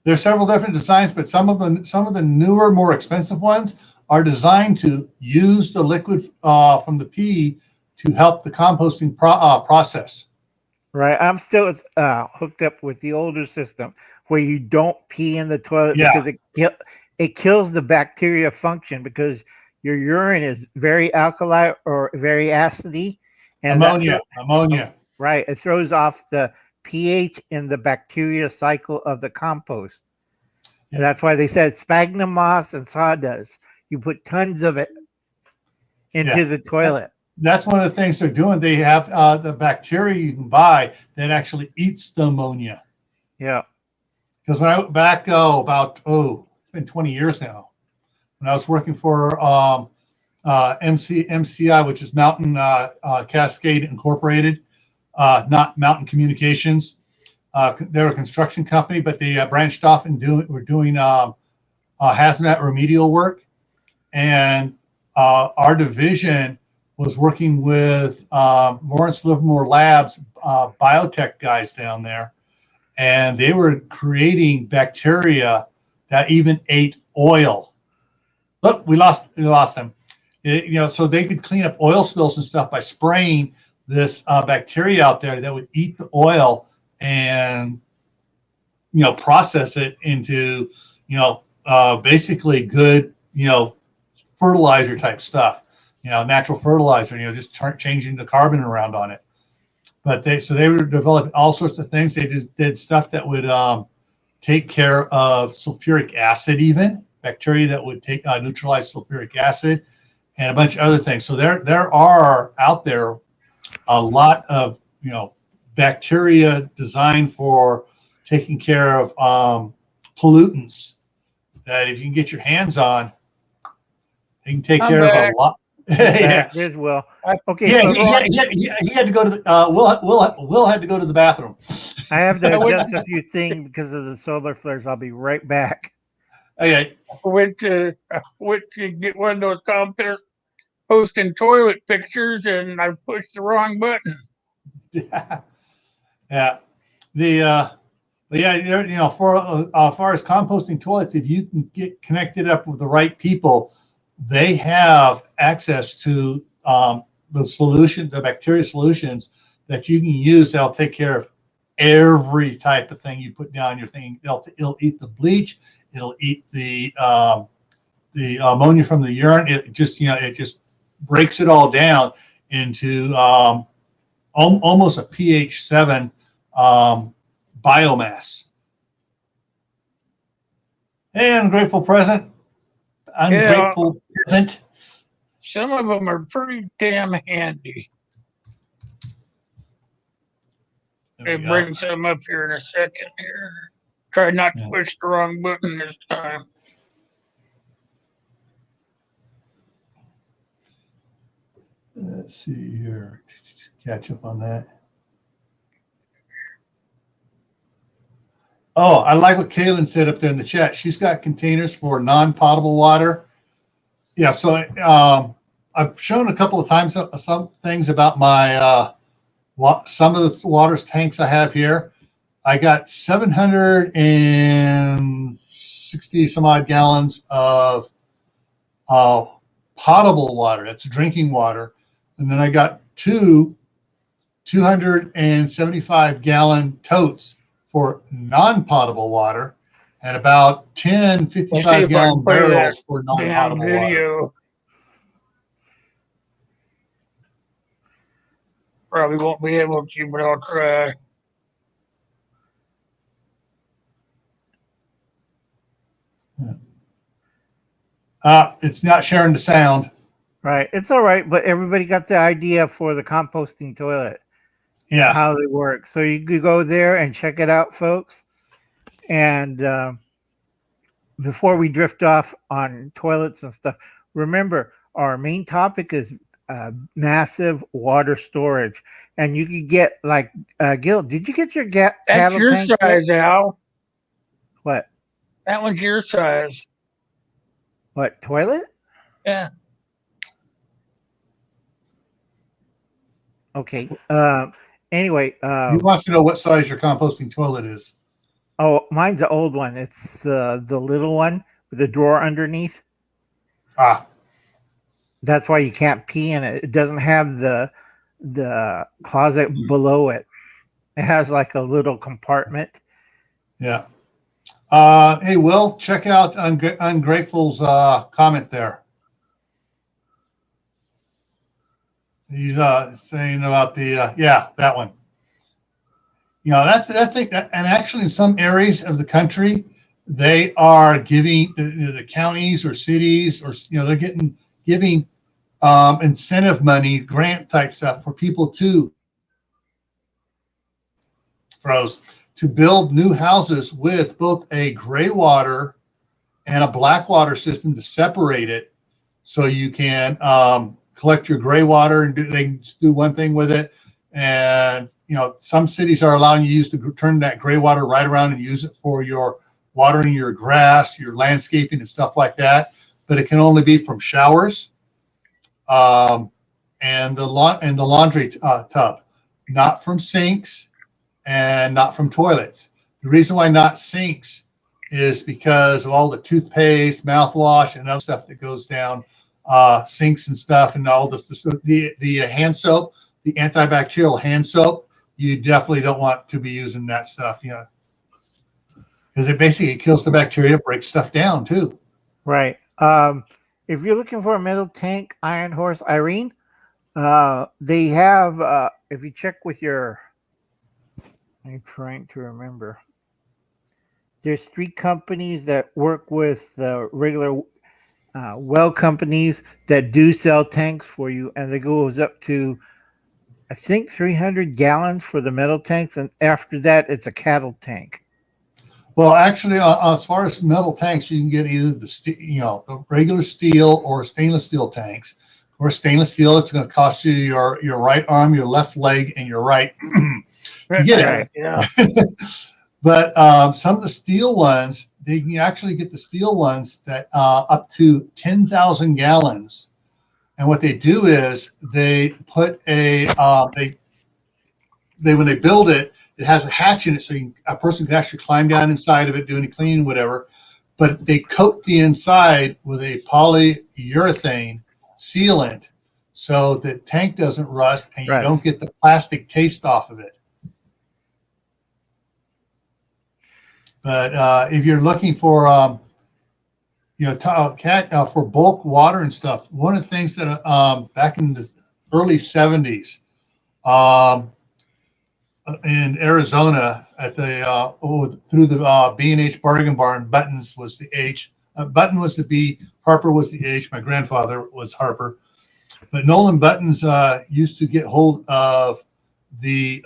There's several different designs, but some of the newer, more expensive ones are designed to use the liquid from the pee to help the composting process. right, I'm still hooked up with the older system where you don't pee in the toilet Yeah. because it kills the bacteria function because your urine is very alkali or very acidy. And Ammonia. Right. It throws off the pH in the bacteria cycle of the compost. And that's why they said sphagnum moss and sawdust. You put tons of it into the toilet. That's one of the things they're doing. They have the bacteria you can buy that actually eats the ammonia. Yeah. Because when I went back it's been 20 years now. When I was working for MCI, which is Mountain Cascade Incorporated, not Mountain Communications. They're a construction company, but they branched off and were doing hazmat remedial work. And our division was working with Lawrence Livermore Labs biotech guys down there, and they were creating bacteria that even ate oil. Look, we lost them. So they could clean up oil spills and stuff by spraying this bacteria out there that would eat the oil and process it into basically good fertilizer type stuff, natural fertilizer, just changing the carbon around on it. But they were developing all sorts of things. They just did stuff that would take care of sulfuric acid, even bacteria that would neutralize sulfuric acid, and a bunch of other things. So there are out there a lot of bacteria designed for taking care of pollutants that if you can get your hands on, they can take care of a lot. Yeah. There's Will. Okay. Yeah, he had to go to the Will had to go to the bathroom. I have to adjust a few things because of the solar flares. I'll be right back. Okay. I went to get one of those posting toilet pictures, and I pushed the wrong button. Yeah. For as far as composting toilets, if you can get connected up with the right people, they have access to the bacteria solutions that you can use that'll take care of every type of thing you put down your thing. It'll eat the bleach, it'll eat the ammonia from the urine. It just breaks it all down into almost a pH 7 biomass. Hey, ungrateful present. Ungrateful present. Some of them are pretty damn handy. I'll bring some up here in a second here. Try not to push the wrong button this time. Let's see here. Catch up on that. Oh, I like what Kaylin said up there in the chat. She's got containers for non-potable water. Yeah, so I've shown a couple of times some things about my some of the water tanks I have here. I got 760 some odd gallons of potable water. That's drinking water. And then I got two 275 gallon totes for non-potable water and about 10 55 gallon barrels for non-potable water. Probably won't be able to, but I'll try. It's not sharing the sound. Right. It's all right, but everybody got the idea for the composting toilet. Yeah. How they work. So you could go there and check it out, folks. And before we drift off on toilets and stuff, remember our main topic is massive water storage. And you could get like Gil, did you get your That's your size, Al. What? That one's your size. What, toilet? Yeah. Okay. Anyway, he wants to know what size your composting toilet is. Oh, mine's the old one. It's the little one with the drawer underneath. That's why you can't pee in it. It doesn't have the closet below it. It has like a little compartment. Yeah. Hey, Will, check out Ungrateful's comment there. He's saying about the that one. That's I think that, and actually in some areas of the country, they are giving the counties or cities or they're giving incentive money, grant type stuff for people to build new houses with both a gray water and a black water system to separate it, so you can collect your gray water and they can do one thing with it. And some cities are allowing you to turn that gray water right around and use it for your watering your grass, your landscaping and stuff like that. But it can only be from showers and the laundry tub, not from sinks and not from toilets. The reason why not sinks is because of all the toothpaste, mouthwash, and other stuff that goes down sinks and stuff, and all the hand soap, the antibacterial hand soap. You definitely don't want to be using that stuff, because it basically kills the bacteria, breaks stuff down too. Right. if you're looking for a metal tank, Iron Horse, Irene, they have. If you check with your, I'm trying to remember. There's 3 companies that work with regular well companies that do sell tanks for you, and it goes up to, I think, 300 gallons for the metal tanks, and after that, it's a cattle tank. Well, actually, as far as metal tanks, you can get either the regular steel or stainless steel tanks. Or stainless steel, it's going to cost you your right arm, your left leg, and your right. You get Right, it. yeah. But some of the steel ones, they can actually get the steel ones that up to 10,000 gallons. And what they do is they put a when they build it, it has a hatch in it, so a person can actually climb down inside of it, do any cleaning, whatever. But they coat the inside with a polyurethane sealant so the tank doesn't rust and you don't get the plastic taste off of it. But if you're looking for for bulk water and stuff, one of the things that back in the early 70s in Arizona at the through the B&H Bargain Barn, Buttons was the H, Button was the B, Harper was the H. My grandfather was Harper, but Nolan Buttons used to get hold of the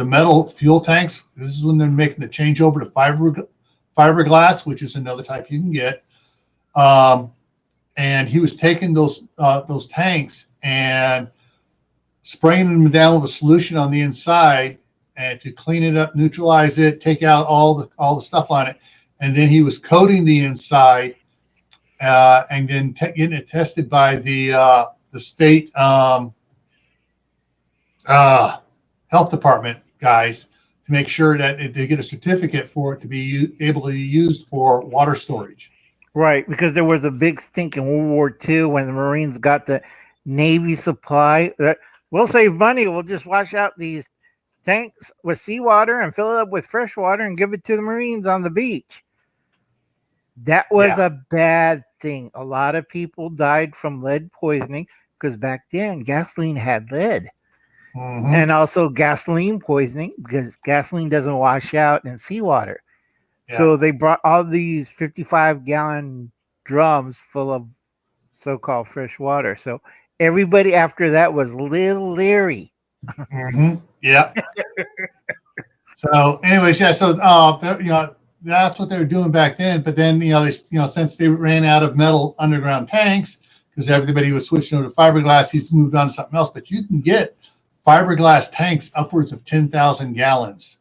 metal fuel tanks. This is when they're making the change over to fiberglass, which is another type you can get. And he was taking those tanks and spraying them down with a solution on the inside and to clean it up, neutralize it, take out all the stuff on it. And then he was coating the inside and then getting it tested by the state health department guys to make sure that they get a certificate for it to be able to be used for water storage. Right, because there was a big stink in World War II when the Marines got the Navy supply. We'll save money. We'll just wash out these tanks with seawater and fill it up with fresh water and give it to the Marines on the beach. That was a bad thing. A lot of people died from lead poisoning because back then gasoline had lead. Mm-hmm. And also gasoline poisoning because gasoline doesn't wash out in seawater. Yeah. So they brought all these 55-gallon drums full of so-called fresh water. So everybody after that was little leery. Mm-hmm. Yeah. So anyways, yeah. So that's what they were doing back then. But then since they ran out of metal underground tanks because everybody was switching over to fiberglass, he's moved on to something else. But you can get fiberglass tanks upwards of 10,000 gallons.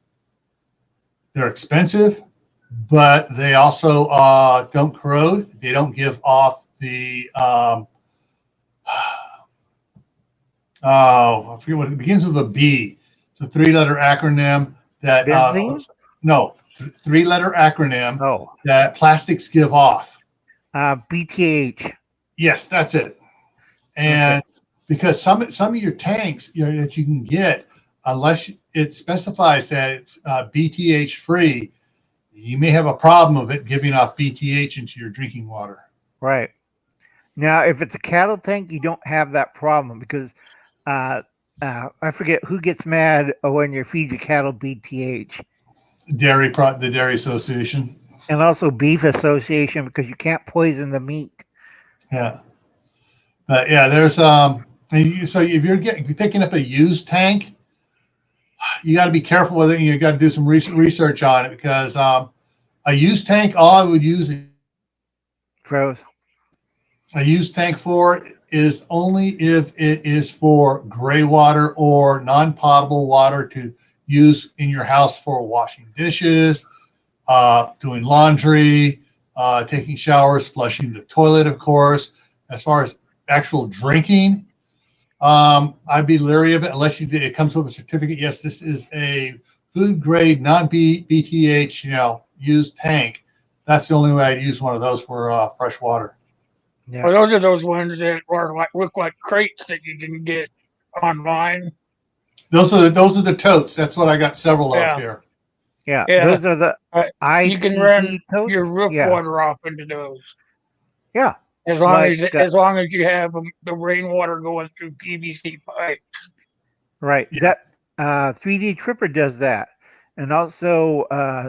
They're expensive, but they also don't corrode. They don't give off the I forget what it begins with a B. It's a 3-letter acronym that three-letter acronym that plastics give off. BTH. Yes, that's it. And because some of your tanks that you can get, unless it specifies that it's BTH free, you may have a problem of it giving off BTH into your drinking water. Right. Now, if it's a cattle tank, you don't have that problem because I forget who gets mad when you feed your cattle BTH. The Dairy Association. And also Beef Association because you can't poison the meat. Yeah. There's so if you're picking up a used tank, you got to be careful with it. And you got to do some research on it because a used tank, all I would use froze. A used tank for is only if it is for gray water or non-potable water to use in your house for washing dishes, doing laundry, taking showers, flushing the toilet, of course. As far as actual drinking, I'd be leery of it unless it comes with a certificate. Yes, this is a food grade, non-BTH, used tank. That's the only way I'd use one of those for fresh water. Yeah. Well, those are those ones that look like crates that you can get online. Those are the totes. That's what I got several of here. Yeah, those are the you can run totes? Your roof water off into those. Yeah. As long Like, as long as you have the rainwater going through PVC pipe. right. Yeah. That 3D Tripper does that. And also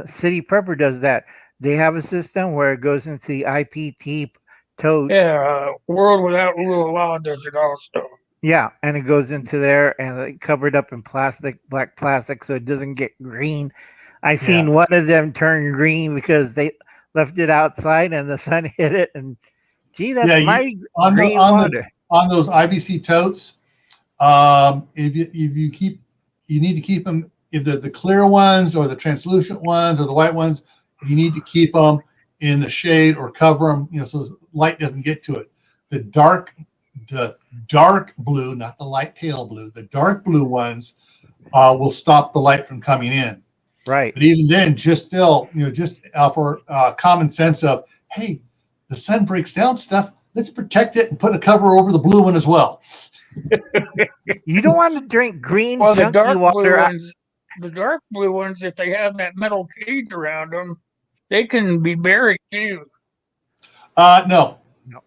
City Prepper does that. They have a system where it goes into the IPT totes. Yeah, World Without Rule of Law does it also. Yeah, and it goes into there and covered up in plastic, black plastic, so it doesn't get green. I seen one of them turn green because they left it outside and the sun hit it, and gee, that's my on the green on water. the on those IBC totes. If you keep, you need to keep them. If the clear ones or the translucent ones or the white ones, you need to keep them in the shade or cover them, so light doesn't get to it. The dark blue, not the light pale blue, the dark blue ones will stop the light from coming in. Right. But even then, just for common sense of, hey, the sun breaks down stuff. Let's protect it and put a cover over the blue one as well. You don't want to drink green Well, the chunky dark blue water. ones, if they have that metal cage around them, they can be buried too. No. No.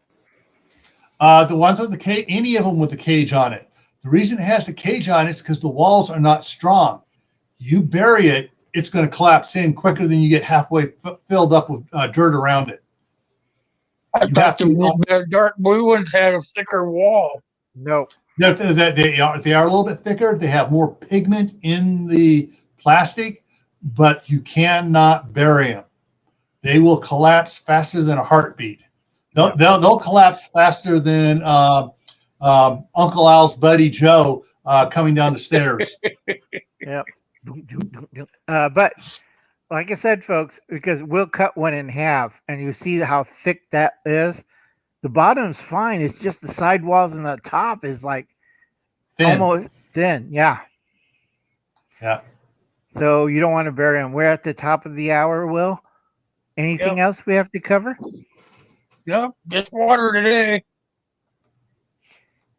The ones with the cage, any of them with the cage on it. The reason it has the cage on it is because the walls are not strong. You bury it, it's going to collapse in quicker than you get halfway filled up with dirt around it. I thought the dark blue ones had a thicker wall. No. They are a little bit thicker. They have more pigment in the plastic, but you cannot bury them. They will collapse faster than a heartbeat. They'll collapse faster than Uncle Al's buddy Joe coming down the stairs. Yep. But like I said, folks, because we'll cut one in half, and you see how thick that is. The bottom's fine. It's just the sidewalls and the top is like Thin. almost thin. Yeah. Yeah. So you don't want to bury them. We're at the top of the hour, Will. Anything else we have to cover? Yep, just water today.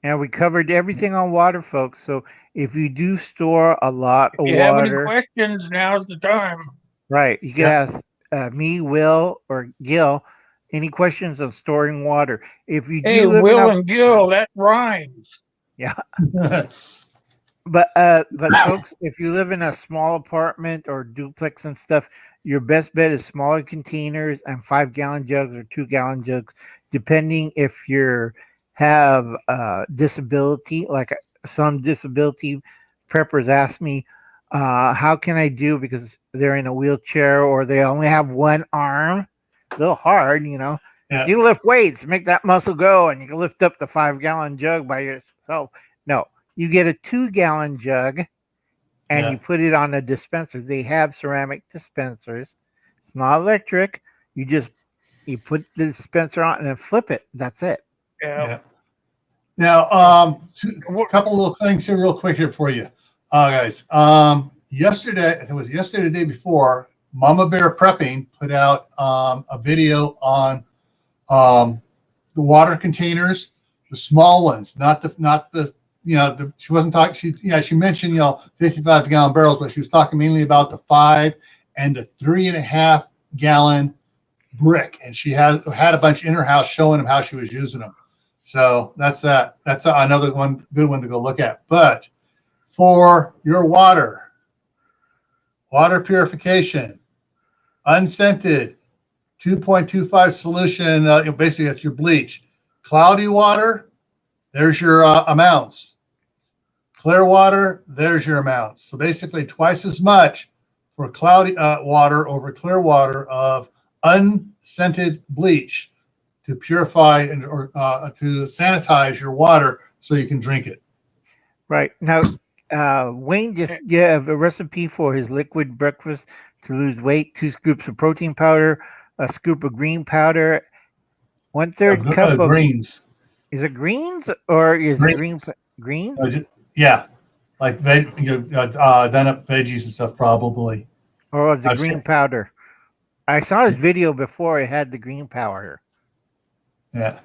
And we covered everything on water, folks. So if you do store a lot of If you have any water, questions, now's the time. right, you can ask me, Will, or Gil any questions on storing water. If you do Hey, live Will and Gil, that rhymes. But folks, if you live in a small apartment or duplex and stuff, your best bet is smaller containers and 5-gallon jugs or 2-gallon jugs, depending if you have disability. Like some disability preppers ask me, how can I do because they're in a wheelchair or they only have one arm? A little hard, Yeah. You lift weights, make that muscle go, and you can lift up the 5-gallon jug by yourself. No, you get a 2-gallon jug and you put it on a dispenser. They have ceramic dispensers. It's not electric. You put the dispenser on and then flip it. That's it. Yeah. Now, a couple little things here real quick here for you, guys. Yesterday, it was yesterday, the day before, Mama Bear Prepping put out a video on the water containers, the small ones, not the she wasn't talking. She mentioned 55-gallon barrels, but she was talking mainly about the 5 and the 3.5 gallon brick, and she had a bunch in her house showing them how she was using them. So that's that. That's another good one to go look at. But for your water purification, unscented, 2.25 solution, basically that's your bleach. Cloudy water, there's your amounts. Clear water, there's your amounts. So basically twice as much for cloudy water over clear water of unscented bleach to purify or to sanitize your water so you can drink it. Right. Now, Wayne just gave a recipe for his liquid breakfast to lose weight: 2 scoops of protein powder, a scoop of green powder, 1/3 cup of greens. Is it greens or is greens. it greens? Yeah, like done up veggies and stuff probably. Or was it green powder? I saw his video before. It had the green powder. Yeah.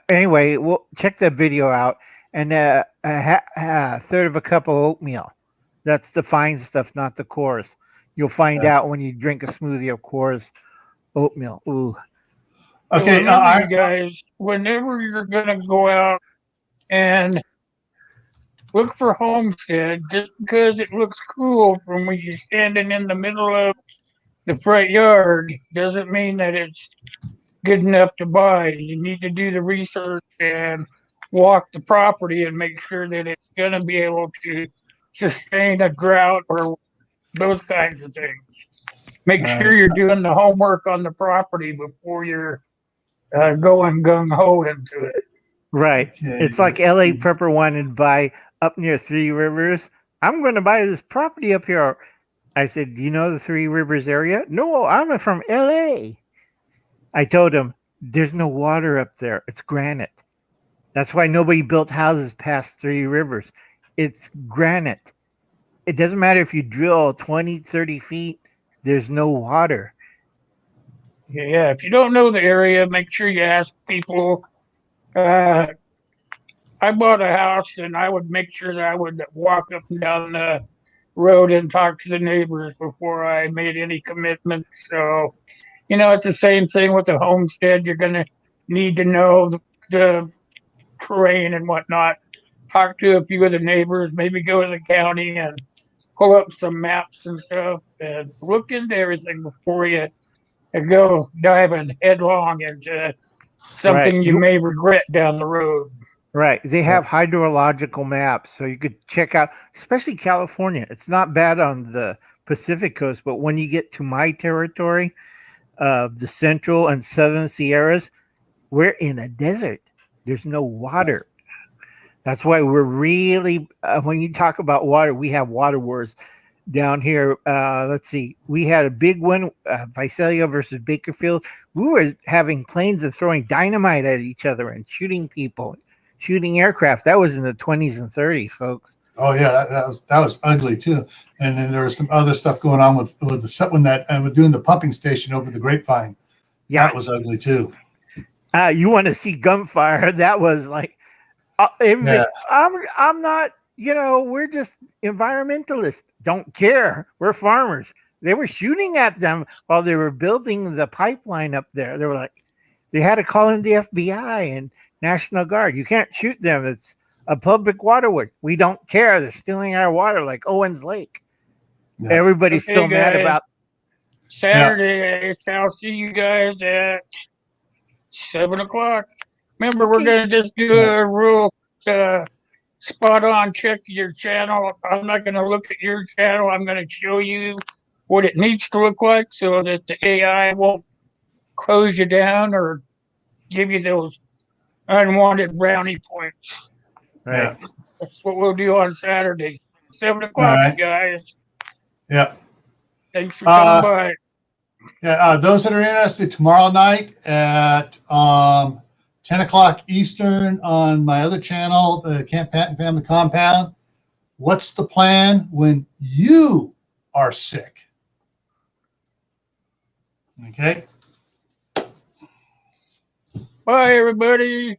Anyway, we'll check that video out. And a 1/3 of a cup of oatmeal. That's the fine stuff, not the coarse. You'll find out when you drink a smoothie of coarse oatmeal. Ooh. So Okay, remember, you guys, whenever you're gonna go out and look for homestead, just because it looks cool from when you're standing in the middle of the front yard doesn't mean that it's good enough to buy. You need to do the research and walk the property and make sure that it's gonna be able to sustain a drought or those kinds of things. Make sure you're doing the homework on the property before you're going gung ho into it. Right. Okay, It's like let's LA see. Prepper wanted to buy up near Three Rivers. I'm going to buy this property up here. I said, "Do you know the Three Rivers area?" "No, I'm from LA." I told him, "There's no water up there. It's granite. That's why nobody built houses past Three Rivers. It's granite. It doesn't matter if you drill 20, 30 feet, there's no water." Yeah, if you don't know the area, make sure you ask people. Uh, I bought a house, and I would make sure that I would walk up and down the road and talk to the neighbors before I made any commitments. So, it's the same thing with the homestead. You're gonna need to know the terrain and whatnot. Talk to a few of the neighbors, maybe go to the county and pull up some maps and stuff, and look into everything before you go diving headlong into Right. something you may regret down the road. Right. They have hydrological maps, so you could check out, especially California. It's not bad on the Pacific coast, but when you get to my territory, the central and southern Sierras, we're in a desert. There's no water. That's why we're really, when you talk about water, we have water wars down here. Let's see. We had a big one, Visalia versus Bakersfield. We were having planes and throwing dynamite at each other and shooting people, shooting aircraft. That was in the 20s and 30s, folks. Oh yeah, that was ugly too. And then there was some other stuff going on with the set when that and doing the pumping station over the Grapevine. Yeah. That was ugly too. You want to see gunfire? That was like, Yeah. I'm not, we're just environmentalists. Don't care. We're farmers. They were shooting at them while they were building the pipeline up there. They were like, they had to call in the FBI and National Guard. You can't shoot them. It's a public waterway. We don't care. They're stealing our water like Owens Lake. Yeah. Everybody's Okay, still mad guys. about Saturday. I'll see you guys at 7:00. Remember, we're Okay. gonna just do a real spot on check your channel. I'm not gonna look at your channel. I'm gonna show you what it needs to look like so that the AI won't close you down or give you those unwanted brownie points. right. Yeah. That's what we'll do on Saturday, 7:00, All right. guys. Yep. Thanks for coming by. Yeah. Those that are interested, tomorrow night at 10 o'clock Eastern on my other channel, the Camp Patton Family Compound. What's the plan when you are sick? Okay. Bye, everybody.